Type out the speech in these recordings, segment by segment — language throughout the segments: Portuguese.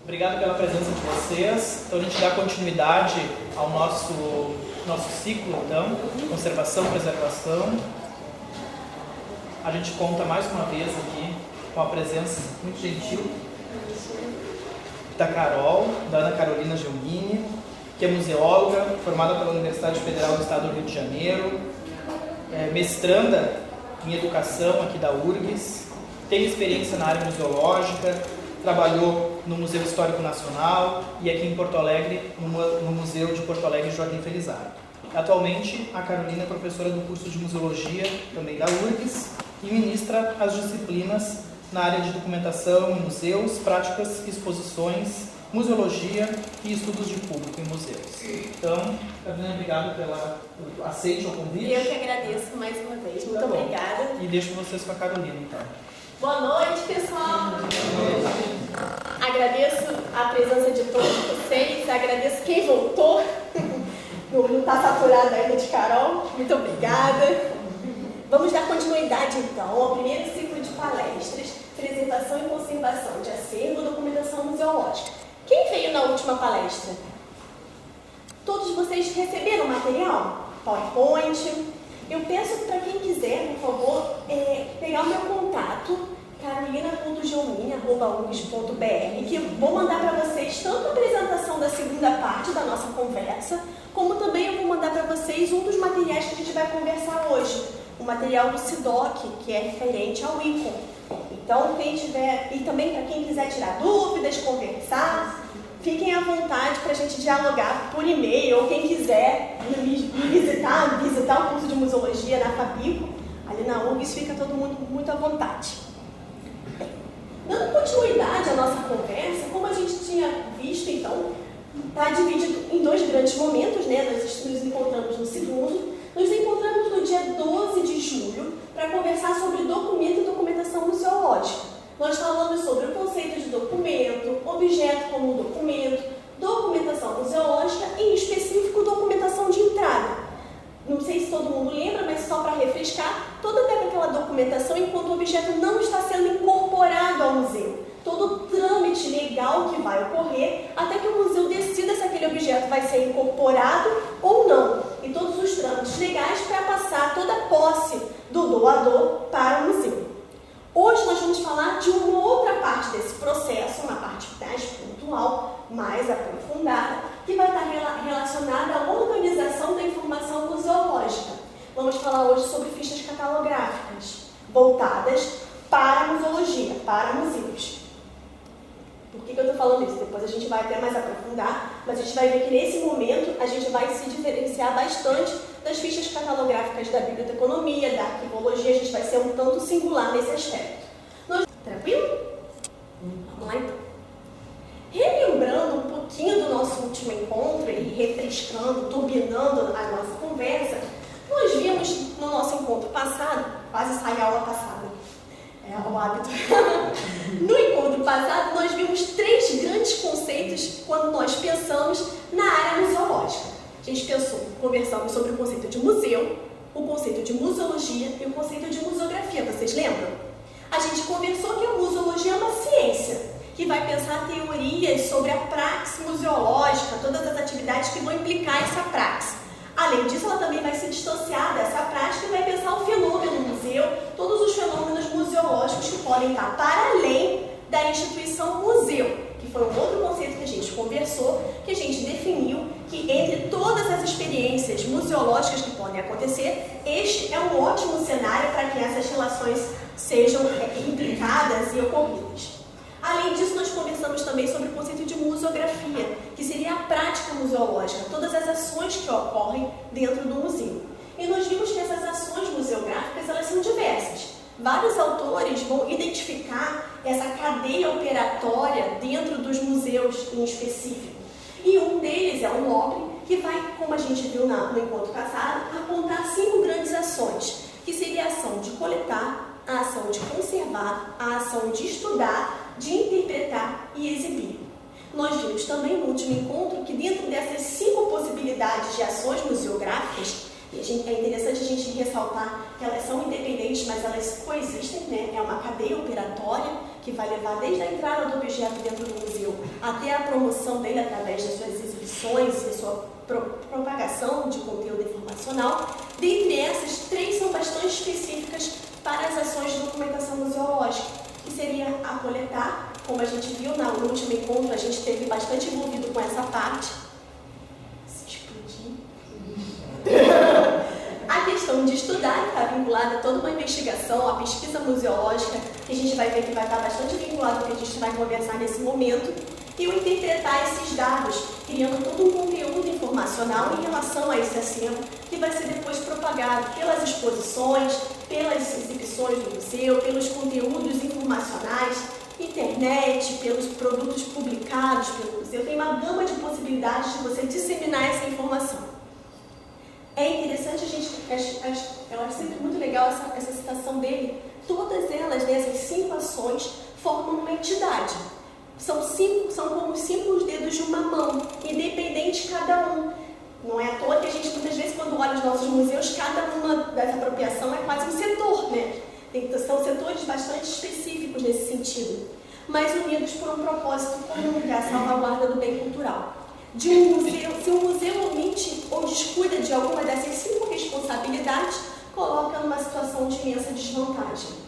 Obrigado pela presença de vocês. Então a gente dá continuidade ao nosso ciclo, então, de conservação e preservação. A gente conta mais uma vez aqui com a presença muito gentil da Carol, da Ana Carolina Gelmini, que é museóloga, formada pela Universidade Federal do Estado do Rio de Janeiro, mestranda em educação aqui da URGS, tem experiência na área museológica, trabalhou no Museu Histórico Nacional e aqui em Porto Alegre, no Museu de Porto Alegre Joaquim Felizardo. Atualmente, a Carolina é professora do curso de Museologia, também da URGS, e ministra as disciplinas na área de documentação em museus, práticas, exposições, museologia e estudos de público em museus. Então, Carolina, obrigado pelo aceite ao convite. Eu que agradeço mais uma vez. Muito obrigada. E deixo vocês com a Carolina, então. Boa noite, pessoal. Agradeço a presença de todos vocês, agradeço quem voltou. Não está saturado ainda de Carol. Muito obrigada. Vamos dar continuidade, então, ao primeiro ciclo de palestras, preservação e conservação de acervo e documentação museológica. Quem veio na última palestra? Todos vocês receberam material? PowerPoint? Eu peço para quem quiser, por favor, pegar o meu contato, carolina.gelmini@urgs.br, que eu vou mandar para vocês tanto a apresentação da segunda parte da nossa conversa, como também eu vou mandar para vocês um dos materiais que a gente vai conversar hoje, o material do SIDOC, que é referente ao ICOM. Então, quem tiver, e também para quem quiser tirar dúvidas, conversar, fiquem à vontade para a gente dialogar por e-mail, ou quem quiser me visitar o curso de museologia na Fabico, ali na URGS, fica todo mundo muito à vontade. Dando continuidade à nossa conversa, como a gente tinha visto, então, está dividido em dois grandes momentos, né? Nós nos encontramos no segundo, nos encontramos no dia 12 de julho para conversar sobre documento e documentação museológica. Nós falamos sobre o conceito de documento, objeto como documento, documentação museológica e, em específico, documentação de entrada. Não sei se todo mundo lembra, mas só para refrescar, toda aquela documentação enquanto o objeto não está sendo incorporado ao museu. Todo o trâmite legal que vai ocorrer até que o museu decida se aquele objeto vai ser incorporado ou não. E todos os trâmites legais para passar toda a posse do doador para o museu. Hoje nós vamos falar de uma outra parte desse processo, uma parte mais pontual, mais aprofundada, que vai estar relacionada à organização da informação museológica. Vamos falar hoje sobre fichas catalográficas, voltadas para a museologia, para museus. Por que eu estou falando isso? Depois a gente vai até mais aprofundar, mas a gente vai ver que nesse momento a gente vai se diferenciar bastante das fichas catalográficas da biblioteconomia, da arquivologia, a gente vai ser um tanto singular nesse aspecto. Tranquilo? Vamos lá então. Relembrando um pouquinho do nosso último encontro e refrescando, turbinando a nossa conversa, nós vimos no nosso encontro passado, quase sai a aula passada, é o hábito. No encontro passado, nós vimos três grandes conceitos quando nós pensamos na área museológica. A gente conversamos sobre o conceito de museu, o conceito de museologia e o conceito de museografia, vocês lembram? A gente conversou que a museologia é uma ciência que vai pensar teorias sobre a praxe museológica, todas as atividades que vão implicar essa praxe. Além disso, ela também vai se dissociar dessa prática e vai pensar o fenômeno museu, todos os fenômenos museológicos que podem estar para além da instituição museu, que foi um outro conceito que a gente conversou, que a gente definiu que entre todas as experiências museológicas que podem acontecer, este é um ótimo cenário para que essas relações sejam implicadas e ocorridas. Além disso, nós conversamos também sobre o conceito de museografia, que seria a prática museológica, todas as ações que ocorrem dentro do museu. E nós vimos que essas ações museográficas, elas são diversas. Vários autores vão identificar essa cadeia operatória dentro dos museus em específico. E um deles é o Nobre, que vai, como a gente viu no encontro passado, apontar 5 grandes ações, que seria a ação de coletar, a ação de conservar, a ação de estudar, de interpretar e exibir. Nós vimos também no último encontro que dentro dessas 5 possibilidades de ações museográficas, e é interessante a gente ressaltar que elas são independentes, mas elas coexistem, né? É uma cadeia operatória que vai levar desde a entrada do objeto dentro do museu até a promoção dele através das suas exibições e sua propagação de conteúdo informacional. Dentre essas, 3 são bastante específicas para as ações de documentação museológica, que seria a coletar, como a gente viu no último encontro, a gente esteve bastante envolvido com essa parte. Se explodir. A questão de estudar, que está vinculada a toda uma investigação, a pesquisa museológica, que a gente vai ver que vai estar bastante vinculado ao que a gente vai conversar nesse momento, e o interpretar esses dados, criando todo um conteúdo informacional em relação a esse acervo, que vai ser depois propagado pelas exposições, pelas exibições do museu, pelos conteúdos informacionais, internet, pelos produtos publicados pelo museu. Tem uma gama de possibilidades de você disseminar essa informação. É interessante a gente, eu acho sempre muito legal essa citação dele. Todas elas, essas 5 ações, formam uma entidade. São como os 5 dedos de uma mão, independente cada um. Não é à toa que a gente, muitas vezes, quando olha os nossos museus, cada uma dessa apropriação é quase um setor, né? São setores bastante específicos nesse sentido, mas unidos por um propósito comum, que é a salvaguarda do bem cultural. Se um museu omite ou descuida de alguma dessas 5 responsabilidades, coloca numa situação de imensa desvantagem.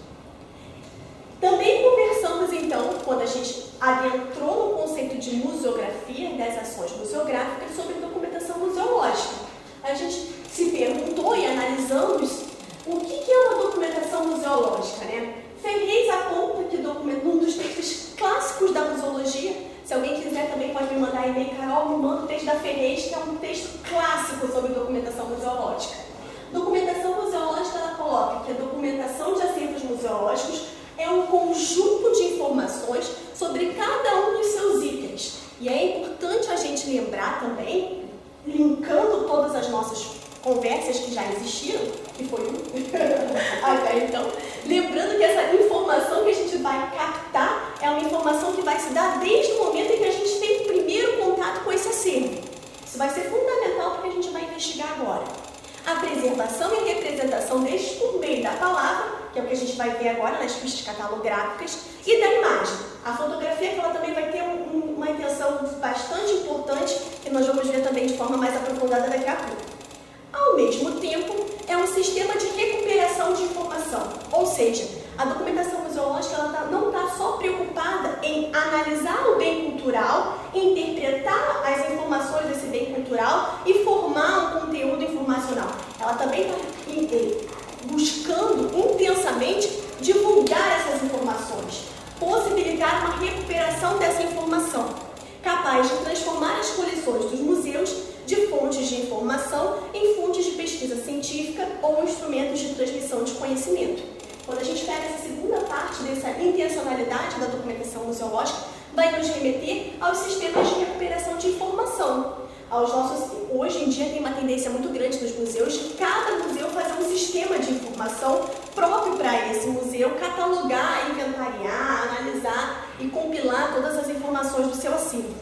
Também conversamos, então, quando a gente adentrou no conceito de museografia, das ações museográficas, sobre documentação museológica. A gente se perguntou e analisamos o que é uma documentação museológica, né? Ferrez aponta que um dos textos clássicos da museologia, se alguém quiser também pode me mandar e-mail, Carol, me manda o texto da Ferrez, que é um texto clássico sobre documentação museológica. Documentação museológica, ela coloca que a documentação de acervos museológicos é um conjunto de informações sobre cada um dos seus itens. E é importante a gente lembrar também, linkando todas as nossas conversas que já existiram, que foi até então, lembrando que essa informação que a gente vai captar é uma informação que vai se dar desde o momento em que a gente tem o primeiro contato com esse acervo. Isso vai ser fundamental para o que a gente vai investigar agora. A preservação e representação destes por meio da palavra, que é o que a gente vai ver agora nas fichas catalográficas, e da imagem. A fotografia que ela também vai ter uma intenção bastante importante, que nós vamos ver também de forma mais aprofundada daqui a pouco. Ao mesmo tempo, é um sistema de recuperação de informação, ou seja, a documentação museológica ela não está só preocupada em analisar o bem cultural, interpretar as informações desse bem cultural e formar um conteúdo informacional. Ela também está buscando intensamente divulgar essas informações, possibilitar uma recuperação dessa informação, capaz de transformar as coleções dos museus de fontes de informação em fontes de pesquisa científica ou instrumentos de transmissão de conhecimento. Quando a gente pega essa segunda parte dessa intencionalidade da documentação museológica, vai nos remeter aos sistemas de recuperação de informação. Hoje em dia tem uma tendência muito grande nos museus de cada museu fazer um sistema de informação próprio para esse museu, catalogar, inventariar, analisar e compilar todas as informações do seu acervo.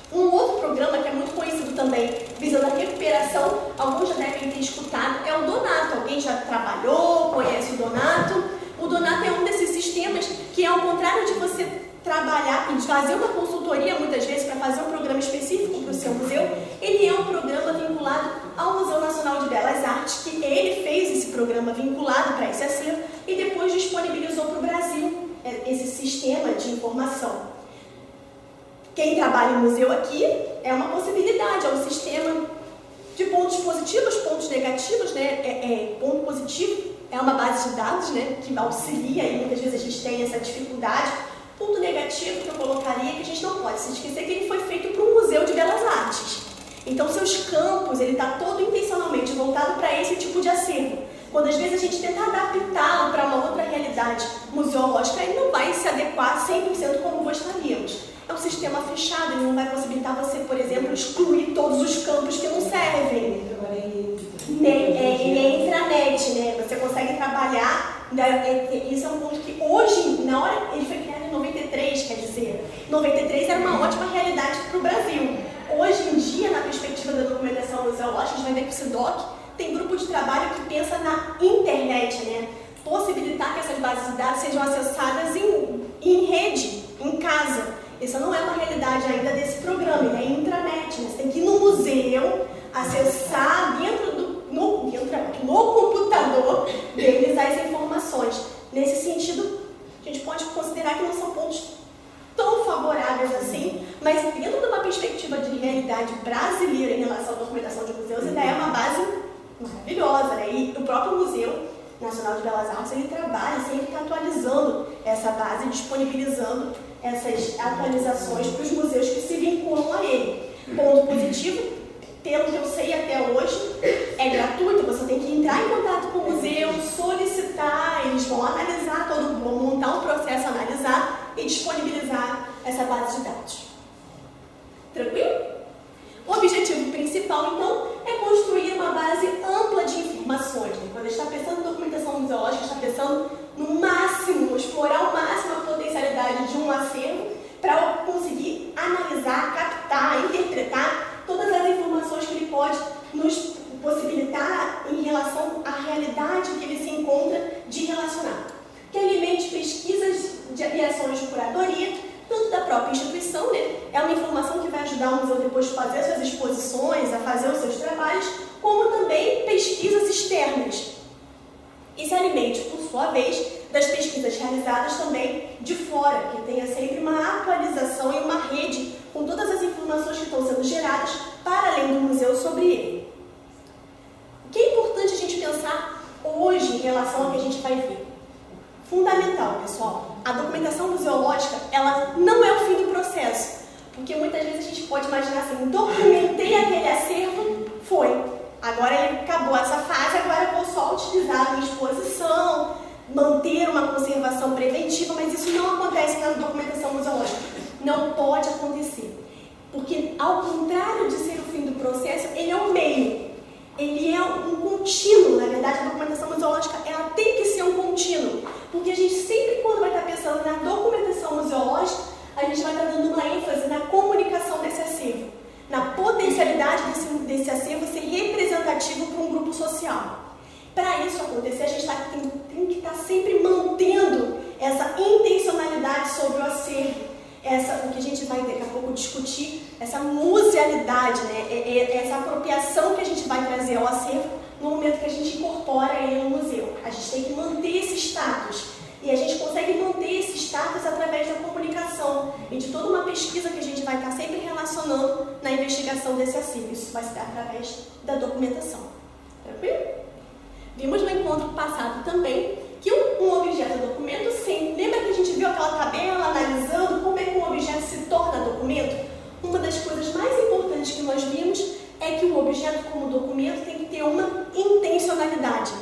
Um outro programa que é muito conhecido também, visando a recuperação, alguns já devem ter escutado, é o Donato. Alguém já trabalhou, conhece o Donato? O Donato é um desses sistemas que, ao contrário de você trabalhar e fazer uma consultoria, muitas vezes, para fazer um programa específico para o seu museu, ele é um programa vinculado ao Museu Nacional de Belas Artes, que ele fez esse programa vinculado para esse acervo e depois disponibilizou para o Brasil esse sistema de informação. Quem trabalha em museu aqui é uma possibilidade, é um sistema de pontos positivos, pontos negativos, né? Ponto positivo é uma base de dados, né? Que auxilia e muitas vezes a gente tem essa dificuldade. Ponto negativo que eu colocaria é que a gente não pode se esquecer que ele foi feito para um museu de belas artes. Então seus campos, ele está todo intencionalmente voltado para esse tipo de acervo. Quando às vezes a gente tenta adaptá-lo para uma outra realidade museológica, ele não vai se adequar 100% como gostaríamos. É um sistema fechado, ele não vai possibilitar você, por exemplo, excluir todos os campos que não servem. Ele é intranet, né? Você consegue trabalhar, isso é um ponto que hoje, na hora, ele foi criado em 93, quer dizer, 93 era uma ótima realidade para o Brasil. Hoje em dia, na perspectiva da documentação museológica, a gente vai ver que o SIDOC tem grupo de trabalho que pensa na internet, né? Possibilitar que essas bases de dados sejam acessadas em rede, em casa. Essa não é uma realidade ainda desse programa, ele é intranet, né? Você tem que ir no museu, acessar no computador deles as informações. Nesse sentido, a gente pode considerar que não são pontos tão favoráveis assim, mas dentro de uma perspectiva de realidade brasileira em relação à documentação de museus, ainda é uma base maravilhosa, né? E o próprio Museu Nacional de Belas Artes, ele trabalha, sempre está atualizando essa base, disponibilizando essas atualizações para os museus que se vinculam a ele. Ponto positivo, pelo que eu sei até hoje, é gratuito, você tem que entrar em contato com o museu, solicitar, eles vão analisar, vão montar um processo, analisar e disponibilizar essa base de dados. Tranquilo? O objetivo principal, então, é construir uma base ampla de informações. Né? Quando a gente está pensando em documentação museológica, está pensando no máximo, explorar ao máximo a potencialidade de um acervo para conseguir analisar, captar, interpretar todas as informações que ele pode nos possibilitar em relação à realidade que ele se encontra de relacionar. Que alimente pesquisas e ações de curadoria, tanto da própria instituição, né? É uma informação que vai ajudar o museu depois a fazer suas exposições, a fazer os seus trabalhos, como também pesquisas externas. E se alimente, por sua vez, das pesquisas realizadas também de fora, que tenha sempre uma atualização e uma rede com todas as informações que estão sendo geradas para além do museu sobre ele. O que é importante a gente pensar hoje em relação ao que a gente vai ver? Fundamental, pessoal. A documentação museológica, ela não é o fim do processo. Porque muitas vezes a gente pode imaginar assim, documentei aquele acervo, foi. Agora ele acabou essa fase, agora eu vou só utilizar a minha exposição, manter uma conservação preventiva, mas isso não acontece na documentação museológica. Não pode acontecer. Porque, ao contrário de ser o fim do processo, ele é um meio. Ele é um contínuo, na verdade, a documentação museológica, ela tem que ser um contínuo, porque a gente sempre, quando vai estar pensando na documentação museológica, a gente vai estar dando uma ênfase na comunicação desse acervo, na potencialidade desse acervo ser representativo para um grupo social. Para isso acontecer, a gente tem que estar sempre mantendo essa intencionalidade sobre o acervo, o que a gente vai daqui a pouco discutir, essa musealidade, né? Essa apropriação que a gente vai trazer ao acervo no momento que a gente incorpora ele no museu. A gente tem que manter esse status. E a gente consegue manter esse status através da comunicação e de toda uma pesquisa que a gente vai estar sempre relacionando na investigação desse acervo. Isso vai se dar através da documentação. Tranquilo? Vimos no encontro passado também que um objeto é documento, sim. Lembra que a gente viu aquela tabela analisando como é que um objeto se torna documento? Uma das coisas mais importantes que nós vimos é que o objeto como documento tem que ter uma intencionalidade.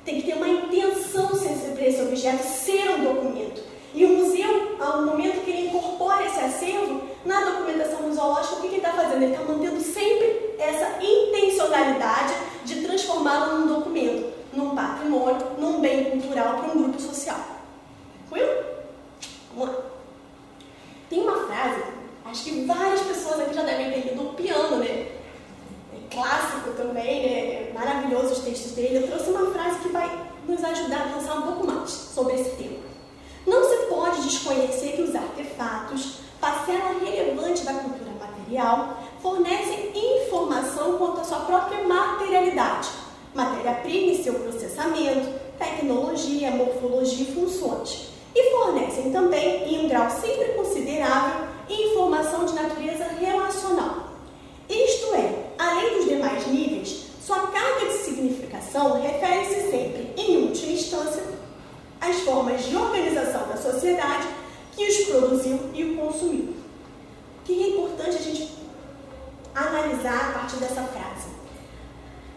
Tem que ter uma intenção para esse objeto ser um documento. E o museu, ao momento que ele incorpora esse acervo, na documentação museológica, o que ele está fazendo? Ele está mantendo sempre essa intencionalidade de transformá-lo num documento, num patrimônio, num bem cultural para um grupo social. Tranquilo? Vamos lá. Tem uma frase, acho que várias pessoas aqui já devem ter lido O Piano, né? É clássico também, né? É maravilhoso os textos dele. Eu trouxe uma frase que vai nos ajudar a pensar um pouco mais sobre esse tema. Não se pode desconhecer que os artefatos, parcela relevante da cultura material, fornecem informação quanto à sua própria materialidade, matéria-prima e seu processamento, tecnologia, morfologia e funções. E fornecem também, em um grau sempre considerável, informação de natureza relacional. Isto é, além dos demais níveis, sua carga de significação refere-se sempre, em última instância, às formas de organização da sociedade que os produziu e o consumiu. O que é importante a gente analisar a partir dessa frase?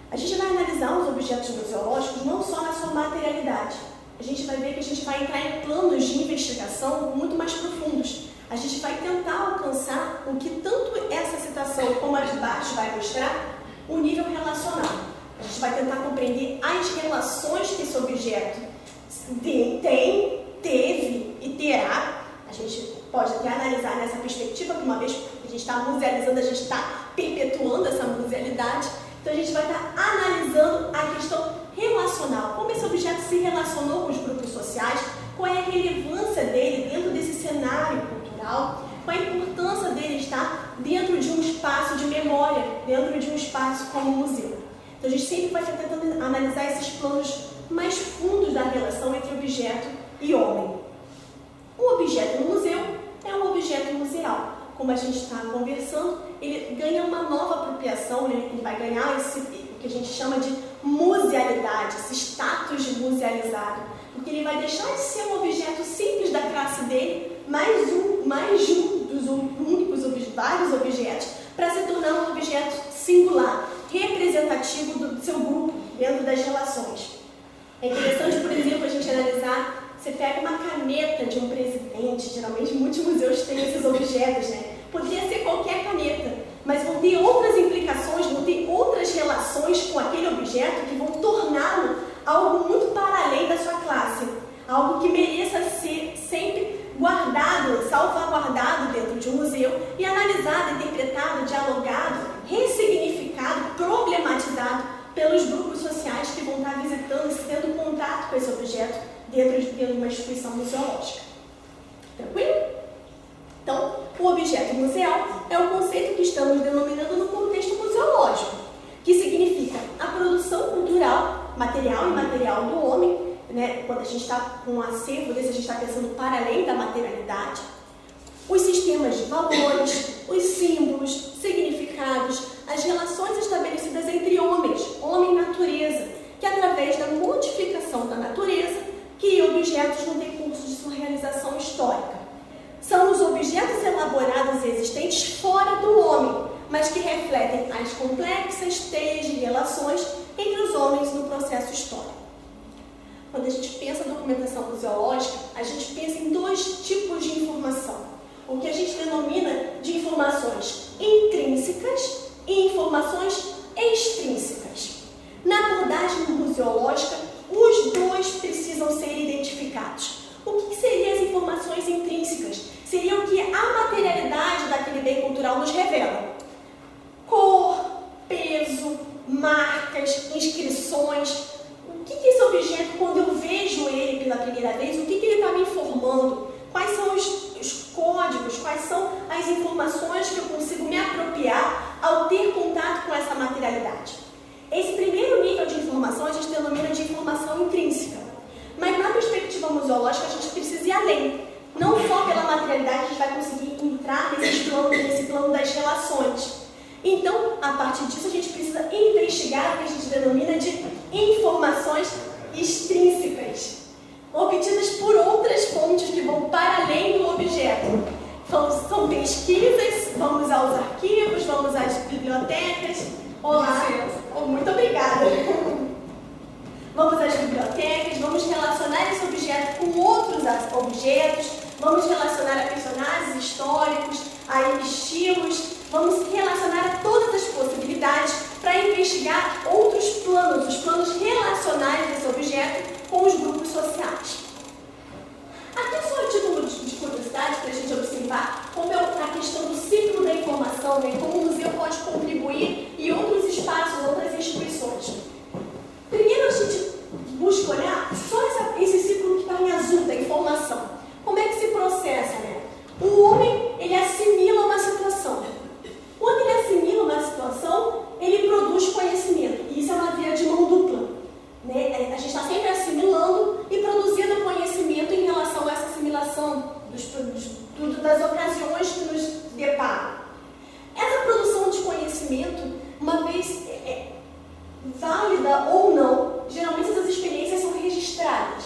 A gente vai analisar os objetos museológicos não só na sua materialidade. A gente vai ver que a gente vai entrar em planos de investigação muito mais profundos. A gente vai tentar alcançar o que tanto essa citação como a de baixo vai mostrar, o nível relacional. A gente vai tentar compreender as relações que esse objeto tem, teve e terá. A gente pode até analisar nessa perspectiva, que uma vez que a gente está musealizando, a gente está perpetuando essa musealidade. Então a gente vai estar analisando a questão relacional, como esse objeto se relacionou com os grupos sociais, qual é a relevância dele dentro desse cenário cultural, qual a importância dele estar dentro de um espaço de memória, dentro de um espaço como um museu. Então a gente sempre vai estar tentando analisar esses planos mais fundos da relação entre objeto e homem. Um objeto no museu é um objeto museal. Como a gente está conversando, ele ganha uma nova apropriação, né? Ele vai ganhar o que a gente chama de musealidade, esse status de musealizado, porque ele vai deixar de ser um objeto simples da classe dele, mais um dos únicos, vários objetos, para se tornar um objeto singular, representativo do seu grupo, dentro das relações. É interessante, por exemplo, a gente analisar, você pega uma caneta de um presidente, geralmente muitos museus têm esses objetos, né? Poderia ser qualquer caneta, mas vão ter outras implicações, vão ter outras relações com aquele objeto que vão torná-lo algo muito para além da sua classe, algo que mereça ser sempre guardado, salvaguardado dentro de um museu e analisado, interpretado, dialogado, ressignificado, problematizado pelos grupos sociais que vão estar visitando e tendo contato com esse objeto dentro de uma instituição museológica. Tranquilo? Então, o objeto museal é o conceito que estamos denominando no contexto museológico, que significa a produção cultural, material e imaterial do homem, né? Quando a gente está com um acervo desse, a gente está pensando para além da materialidade, os sistemas de valores, os símbolos, significados, as relações estabelecidas entre homens, homem e natureza, que através da modificação da natureza, criam objetos no decurso de sua realização histórica. São os objetos elaborados e existentes fora do homem, mas que refletem as complexas teias de relações entre os homens no processo histórico. Quando a gente pensa em documentação museológica, a gente pensa em dois tipos de informação. O que a gente denomina de informações intrínsecas e informações extrínsecas. Na abordagem museológica, os dois precisam ser identificados. O que seriam as informações intrínsecas? Seria o que a materialidade daquele bem cultural nos revela. Cor, peso, marcas, inscrições. O que esse objeto, quando eu vejo ele pela primeira vez, o que ele está me informando? Quais são os códigos, quais são as informações que eu consigo me apropriar ao ter contato com essa materialidade? Esse primeiro nível de informação a gente denomina de informação intrínseca. Mas na perspectiva museológica a gente precisa ir além. Não só pela materialidade a gente vai conseguir entrar nesse plano das relações. Então, a partir disso, a gente precisa investigar o que a gente denomina de informações extrínsecas, obtidas por outras fontes que vão para além do objeto. São pesquisas, vamos aos arquivos, vamos às bibliotecas. Olá, muito obrigada. Vamos às bibliotecas, vamos relacionar esse objeto com outros objetos, vamos relacionar a personagens históricos, a estilos, vamos relacionar todas as possibilidades para investigar outros planos, os planos relacionais desse objeto com os grupos sociais. Aqui só a título de curiosidade para a gente observar como é a questão do ciclo da informação, né? Como o museu pode contribuir e outros espaços, outras instituições. Primeiro a gente busca olhar só esse ciclo que está em azul da informação. Como é que se processa, né? O homem, ele assimila uma situação. Quando ele assimila uma situação, ele produz conhecimento. E isso é uma via de mão dupla, né? A gente está sempre assimilando e produzindo conhecimento em relação a essa assimilação das ocasiões que nos deparam. Essa produção de conhecimento, uma vez válida ou não, geralmente essas experiências são registradas.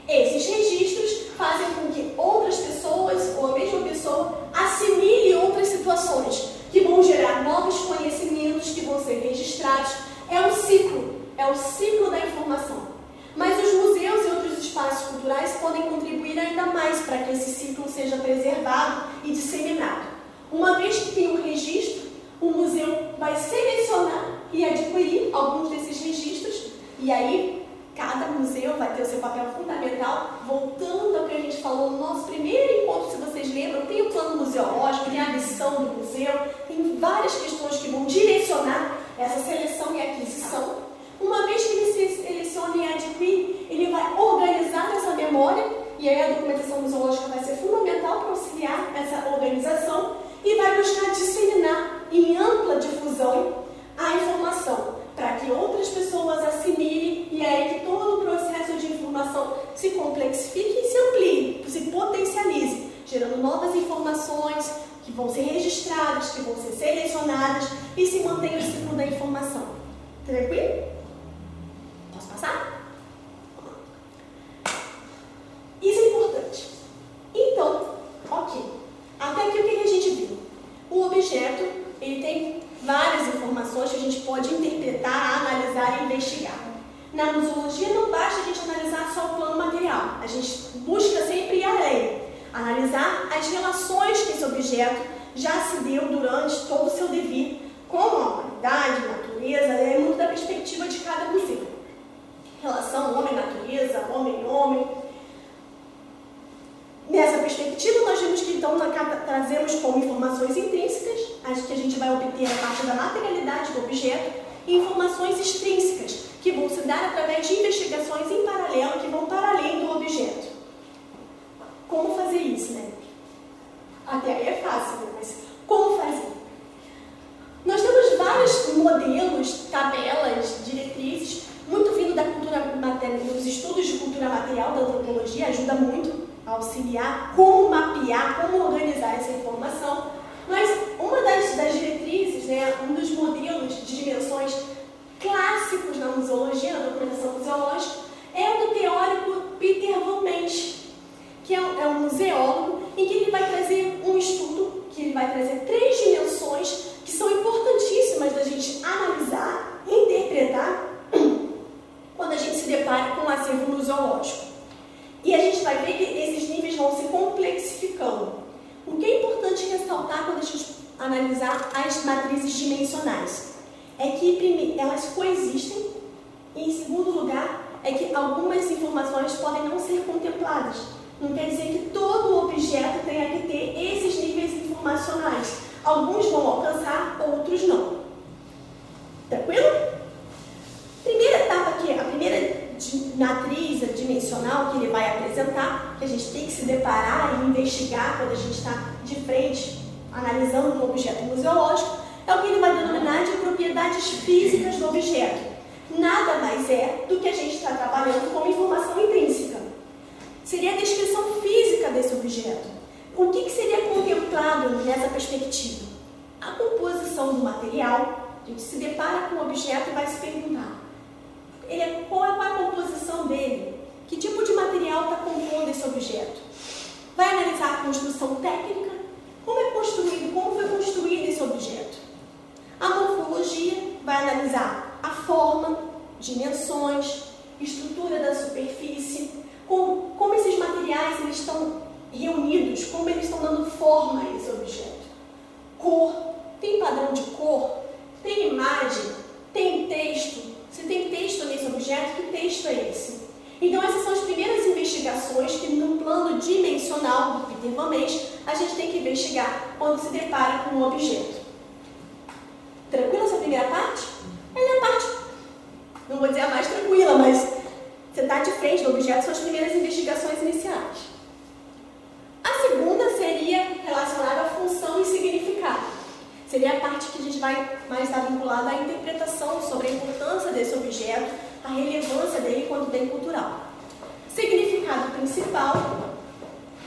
Esses registros fazem com que outras pessoas, ou a mesma pessoa, assimile outras situações, que vão gerar novos conhecimentos que vão ser registrados. É o ciclo da informação. Mas os museus e outros espaços culturais podem contribuir ainda mais para que esse ciclo seja preservado e disseminado. Uma vez que tem um registro, o museu vai selecionar e adquirir alguns desses registros, e aí cada museu vai ter o seu papel fundamental. Voltando ao que a gente falou no nosso primeiro encontro, se vocês lembram, tem o plano museológico, tem a missão do museu, tem várias questões que vão direcionar essa seleção e aquisição. Uma vez que ele se seleciona e adquire, ele vai organizar essa memória, e aí a documentação museológica vai ser fundamental para auxiliar essa organização. em ampla difusão a informação, para que outras pessoas assimilem e aí que todo o processo de informação se complexifique e se amplie, se potencialize, gerando novas informações que vão ser registradas, que vão ser selecionadas e se mantém o ciclo da informação. Tranquilo? Posso passar? Isso é importante. Então, ok. Até aqui o que a gente viu? O objeto, ele tem várias informações que a gente pode interpretar, analisar e investigar. Na museologia não basta a gente analisar só o plano material. A gente busca sempre ir além. Analisar as relações que esse objeto já se deu durante todo o seu devir, como a humanidade, natureza, é muito da perspectiva de cada museu. Relação homem-natureza, homem-homem. Nessa perspectiva, nós vimos que então trazemos como informações intrínsecas, as que a gente vai obter a partir da materialidade do objeto, e informações extrínsecas, que vão se dar através de investigações em paralelo, que vão para além do objeto. Como fazer isso, né? Até aí é fácil, né? Mas como fazer? Nós temos vários modelos, tabelas, diretrizes, muito vindo da cultura, dos estudos de cultura material da antropologia, ajuda muito a auxiliar como mapear, como organizar essa informação. Mas uma das diretrizes, né, um dos modelos de dimensões clássicos na museologia, na documentação museológica, é o do teórico Peter Van Mensch, que é um museólogo, em que ele vai trazer um estudo, que ele vai trazer 3 dimensões que são importantíssimas da gente analisar, interpretar, quando a gente se depara com um acervo museológico. E a gente vai ver que esses níveis vão se complexificando. O que é importante ressaltar quando a gente analisar as matrizes dimensionais é que elas coexistem e, em segundo lugar, é que algumas informações podem não ser contempladas. Não quer dizer que todo objeto tenha que ter esses níveis informacionais. Alguns vão alcançar, outros não. Tranquilo? Primeira etapa aqui, a primeira matriz dimensional que ele vai apresentar, que a gente tem que se deparar e investigar quando a gente está de frente, analisando um objeto museológico, é o que ele vai denominar de propriedades físicas do objeto. Nada mais é do que a gente está trabalhando com informação intrínseca. Seria a descrição física desse objeto. O que seria contemplado nessa perspectiva? A composição do material. A gente se depara com o objeto e vai se perguntar: qual é a composição dele? Que tipo de material está compondo esse objeto? Vai analisar a construção técnica, como é construído, como foi construído esse objeto. A morfologia vai analisar a forma, dimensões, estrutura da superfície, como esses materiais eles estão reunidos, como eles estão dando forma a esse objeto. Cor, tem padrão de cor, tem imagem, tem texto. Se tem texto nesse objeto, que texto é esse? Então essas são as primeiras investigações que no plano dimensional do Peter Van Mensch a gente tem que investigar quando se depara com um objeto. Tranquila essa primeira parte? Ela é a parte, não vou dizer a mais tranquila, mas você está de frente do objeto, são as primeiras investigações iniciais. A segunda seria relacionada à função e significado. Seria a parte que a gente vai mais estar vinculada à interpretação sobre a importância desse objeto, a relevância dele enquanto bem cultural. Significado principal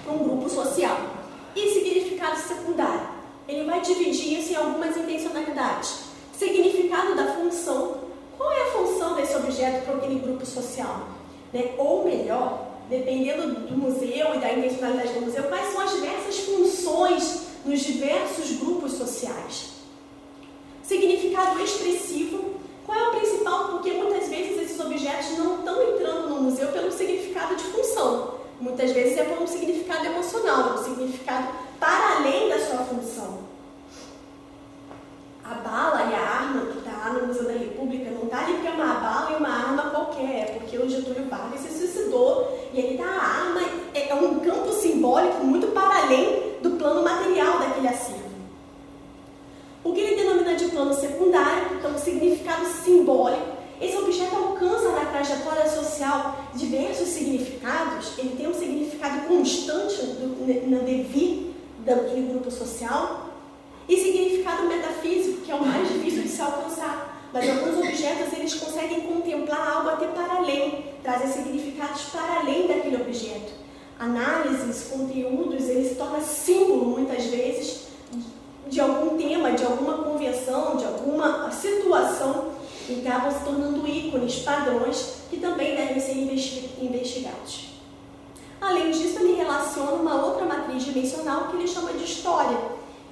para um grupo social e significado secundário. Ele vai dividir isso em algumas intencionalidades. Significado da função. Qual é a função desse objeto para aquele grupo social? Né? Ou melhor, dependendo do museu e da intencionalidade do museu, quais são as diversas funções nos diversos grupos sociais. Significado expressivo. Qual é o principal? Porque muitas vezes esses objetos não estão entrando no museu pelo significado de função. Muitas vezes é por um significado emocional, um significado para além da sua função. A bala e a arma que está no Museu da República não está ali porque é uma bala e uma arma qualquer, é porque o Getúlio Vargas se suicidou e ali está a arma, é um campo simbólico muito para além do plano material daquele acervo. O que ele denomina de plano secundário, então significado simbólico, esse objeto alcança na trajetória social diversos significados, ele tem um significado constante no devir daquele grupo social, e significado metafísico se alcançar. Mas alguns objetos, eles conseguem contemplar algo até para além, trazer significados para além daquele objeto. Análises, conteúdos, ele se torna símbolo, muitas vezes, de algum tema, de alguma convenção, de alguma situação, e acabam se tornando ícones, padrões, que também devem ser investigados. Além disso, ele relaciona uma outra matriz dimensional que ele chama de história,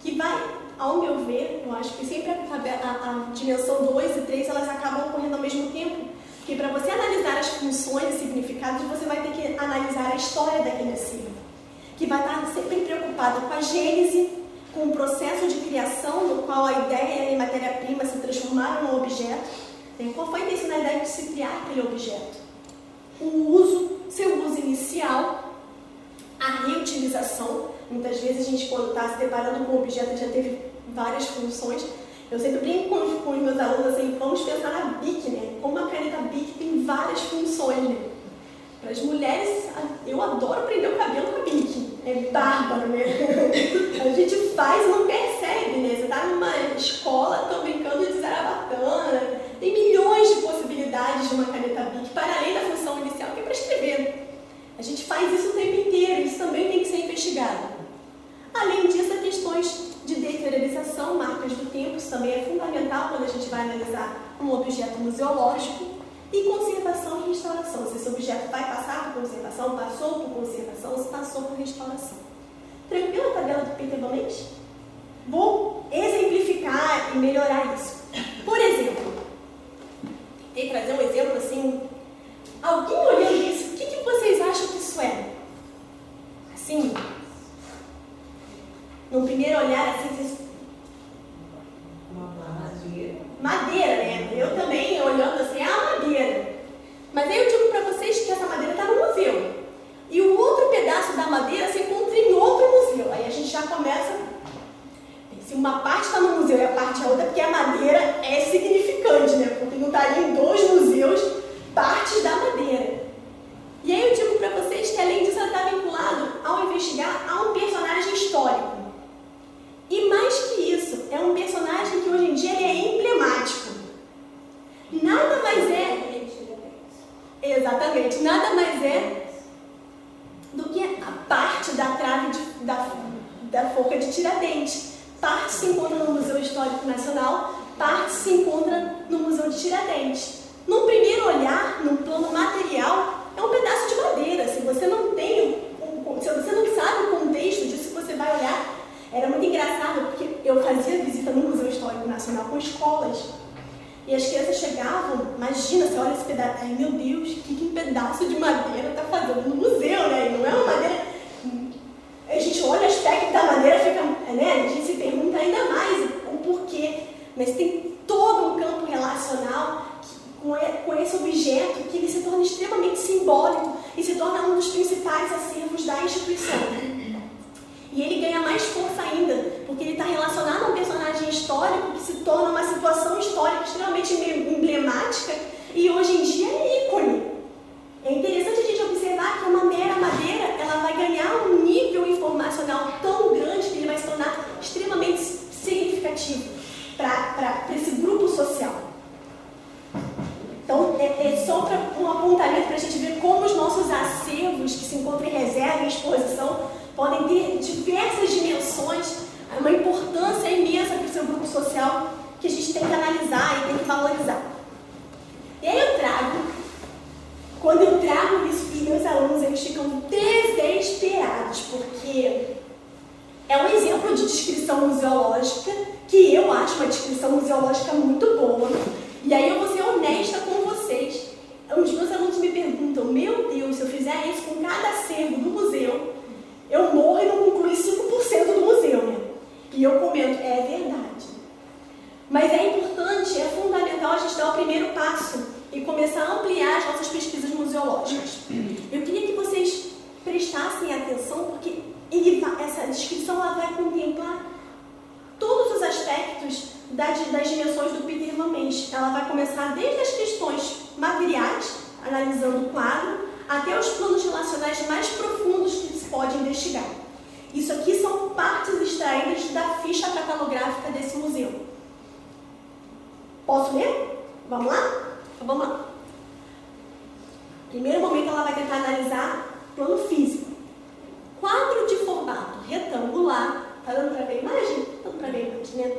que vai, ao meu ver, eu acho que sempre a dimensão 2 e 3 elas acabam ocorrendo ao mesmo tempo, porque para você analisar as funções e significados, você vai ter que analisar a história daquele acervo, que vai estar sempre preocupada com a gênese, com o processo de criação, no qual a ideia e a matéria-prima se transformaram num objeto, qual foi a intencionalidade de se criar aquele objeto, o uso, seu uso inicial, a reutilização. Muitas vezes a gente, quando está se deparando com um objeto, já teve várias funções. Eu sempre brinco com os meus alunos assim, vamos pensar na BIC, né? Como a caneta BIC tem várias funções, né? Para as mulheres, eu adoro prender o cabelo com a BIC. É bárbaro, né? A gente faz e não percebe, né? Você está numa escola, estão brincando de zarabatana. Tem milhões de possibilidades de uma caneta BIC, para além da função inicial, que é para escrever. A gente faz isso o tempo inteiro, isso também tem que ser investigado. Além disso, as questões de deteriorização, marcas do tempo, isso também é fundamental quando a gente vai analisar um objeto museológico. E conservação e restauração, se esse objeto vai passar por conservação, passou por conservação, se passou por restauração. Tranquila a tabela do Peter Van Lent? Vou exemplificar e melhorar isso. Por exemplo, vou trazer um exemplo assim. Alguém olhando isso, o que vocês acham que isso é? Assim, no primeiro olhar, assim, vocês... Madeira, né? Eu também, olhando assim, madeira. Mas aí eu digo para vocês que essa madeira está no museu. E o outro pedaço da madeira se encontra em outro museu. Aí a gente já começa... Se uma parte está no museu e a parte é outra, porque a madeira é significante, né? Porque não estaria em dois museus partes da madeira. E aí eu digo para vocês que além disso ela está vinculado ao investigar a um personagem histórico. E mais que isso, é um personagem que hoje em dia ele é emblemático. Nada mais é... Exatamente, nada mais é do que a parte da trave da forca de Tiradentes. Parte se encontra no Museu Histórico Nacional, parte se encontra no Museu de Tiradentes. No primeiro olhar, no plano material, é um pedaço de madeira. Se você não sabe o contexto disso, você vai olhar. Era muito engraçado, porque eu fazia visita no Museu Histórico Nacional com escolas. E as crianças chegavam, imagina, você olha esse pedaço, ai meu Deus, o que um pedaço de madeira está fazendo no museu, né? E não é uma madeira... A gente olha o aspecto da madeira, fica, né? A gente se pergunta ainda mais o porquê. Mas tem todo um campo relacional com esse objeto que ele se torna extremamente simbólico e se torna um dos principais acervos da instituição. E ele ganha mais força ainda, porque ele está relacionado a um personagem histórico que se torna uma situação histórica extremamente emblemática e hoje em dia é ícone. É interessante a gente observar que uma mera madeira ela vai ganhar um nível informacional tão grande que ele vai se tornar extremamente significativo para esse grupo social. Então, é só para um apontamento para a gente ver como os nossos acervos que se encontram em reserva e exposição podem ter diversas dimensões, uma importância imensa para o seu grupo social que a gente tem que analisar e tem que valorizar. E aí quando eu trago isso para os meus alunos, eles ficam desesperados, porque é um exemplo de descrição museológica, que eu acho uma descrição museológica muito boa. E aí eu vou ser honesta com vocês. Os meus alunos me perguntam, meu Deus, se eu fizer isso com cada acervo do museu, eu morro e não concluí 5% do museu, né? E eu comento, é verdade. Mas é importante, é fundamental a gente dar o primeiro passo e começar a ampliar as nossas pesquisas museológicas. Eu queria que vocês prestassem atenção, porque essa descrição ela vai contemplar todos os aspectos das dimensões do Peter Van Lent. Ela vai começar desde as questões materiais, analisando o quadro, até os planos relacionais mais profundos que se pode investigar. Isso aqui são partes extraídas da ficha catalográfica desse museu. Posso ler? Vamos lá? Então vamos lá. Primeiro momento ela vai tentar analisar plano físico. Quadro de formato retangular. Tá dando para ver a imagem? Tá dando para ver a imagem, né?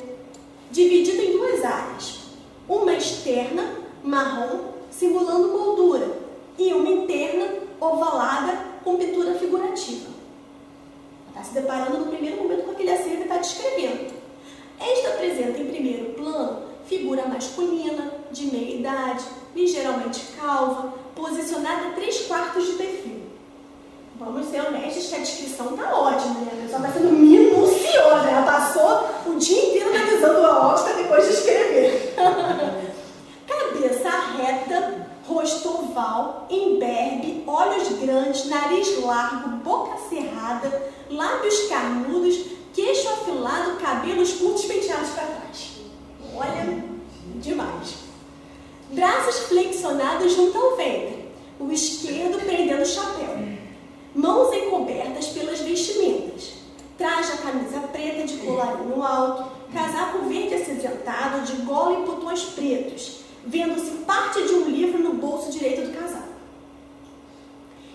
Dividido em duas áreas. Uma externa, marrom, simulando moldura. E uma interna, ovalada, com pintura figurativa. Está se deparando no primeiro momento com aquele acervo que está descrevendo. Esta apresenta em primeiro plano figura masculina, de meia idade, ligeiramente calva, posicionada a 3/4 de perfil. Vamos ser honestos que a descrição está ótima, né? A pessoa está sendo minuciosa, ela passou o dia inteiro analisando a ótica depois de escrever. Cabeça reta, rosto oval, imberbe, olhos grandes, nariz largo, boca cerrada, lábios carnudos, queixo afilado, cabelos curtos penteados para trás. Olha, demais. Braços flexionados junto ao ventre, o esquerdo prendendo o chapéu. Mãos encobertas pelas vestimentas. Traja camisa preta de colarinho alto, casaco verde acinzentado de gola e botões pretos, vendo-se parte de um livro no bolso direito do casaco.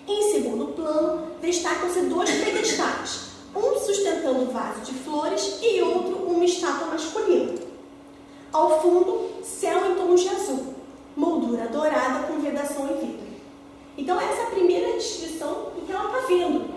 Em segundo plano, destacam-se dois pedestais, um sustentando um vaso de flores e outro uma estátua masculina. Ao fundo, céu em tons de azul, moldura dourada com vedação em vidro. Então essa é a primeira descrição do que ela está vendo.